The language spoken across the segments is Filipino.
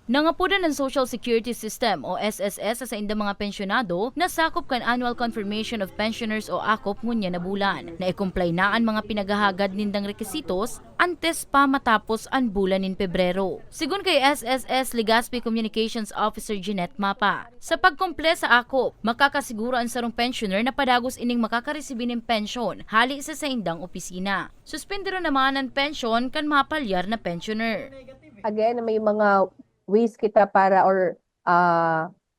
Nangapudan ng Social Security System o SSS sa indang mga pensyonado na sakop kan Annual Confirmation of Pensioners o ACOP ngunya na bulan. Na i-comply na ang mga pinagahagad nindang rekisitos antes pa matapos ang bulan in Pebrero. Sigun kay SSS Legazpi Communications Officer Jeanette Mapa, sa pagkomple sa ACOP, makakasiguro ang sarong pensioner na padagos ining makakaresibin ng pensyon hali sa indang opisina. Suspendero naman ang pensyon kan mapalyar na pensioner. Again, may mga ways kita para or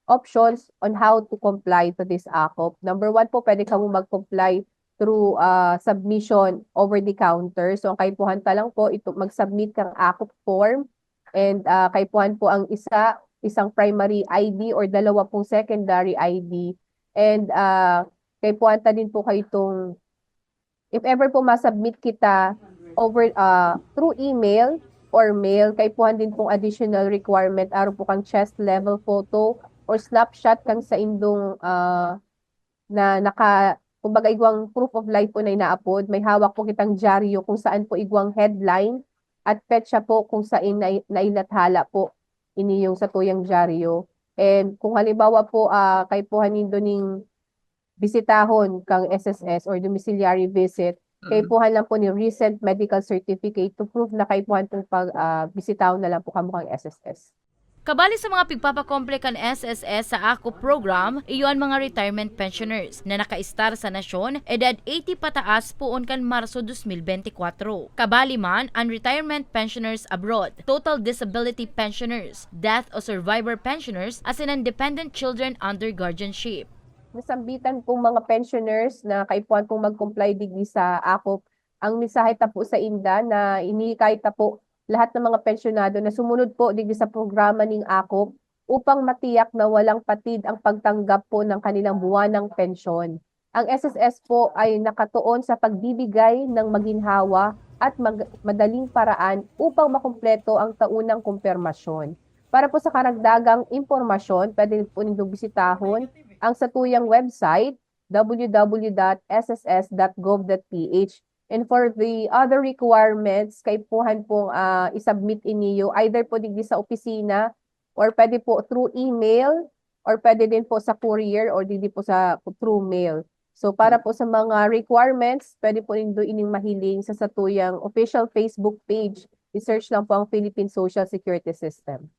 options on how to comply to this ACOP. Number one po, pwede ka mo mag-comply through submission over the counter. So, ang kaipuhan pa lang po, ito mag-submit kang ACOP form and kaipuhan po ang isang primary ID or dalawa pong secondary ID. And kaipuhan ta din po kayo itong, if ever po masubmit kita over through email or mail, kaipuhan din pong additional requirement araw po kang chest level photo or snapshot kang sa indong na kumbaga igwang proof of life po na inaapod. May hawak po kitang dyaryo kung saan po igwang headline at petsa po kung saan nailathala po iniyong sa tuyang dyaryo. And kung halimbawa po kaipuhan nindo ning bisitahon kang SSS or domiciliary visit, kaipuhan lang po ni recent medical certificate to prove na kaipuhan pong bisitahon na lang po kamo kang SSS. Kabali sa mga pigpapakomple kan SSS sa ACOP program, iyon mga retirement pensioners na nakaistar sa nasyon, edad 80 pataas poon kan Marso 2024. Kabali man ang retirement pensioners abroad, total disability pensioners, death o survivor pensioners as in dependent children under guardianship. Nasambitan pong mga pensioners na kaipuhan pong mag-comply digdi sa ACOP, ang misahe ta po sa inda na inihikay ta po lahat ng mga pensyonado na sumunod po digdi sa programa ning ACOP upang matiyak na walang patid ang pagtanggap po ng kanilang buwanang pensyon. Ang SSS po ay nakatuon sa pagbibigay ng maginhawa at madaling paraan upang makumpleto ang taunang kumpirmasyon. Para po sa karagdagang impormasyon, pwede po ninyong bisitahon ang satuyang website www.sss.gov.ph. And for the other requirements, kaipuhan pong isubmit iniyo either po digdi sa opisina or pwede po through email or pwede din po sa courier or digdi po sa through mail. So para po sa mga requirements, pwede po nindo ining mahiling sa satuyang official Facebook page. I-search lang po ang Philippine Social Security System.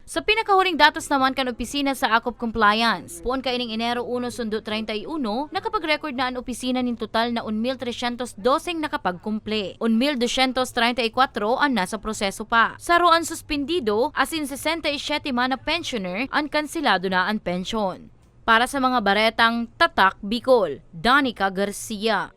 Sa pinakahuling datos naman kan opisina sa ACOP Compliance, puon kaining Enero 1-31, nakapag-record na ang opisina nin total na 1,312 nakapagkumple. 1,234 ang nasa proseso pa. Saruan suspendido, asin 67 man na pensioner ang kansilado na ang pensyon. Para sa mga baretang Tatak Bicol, Danica Garcia.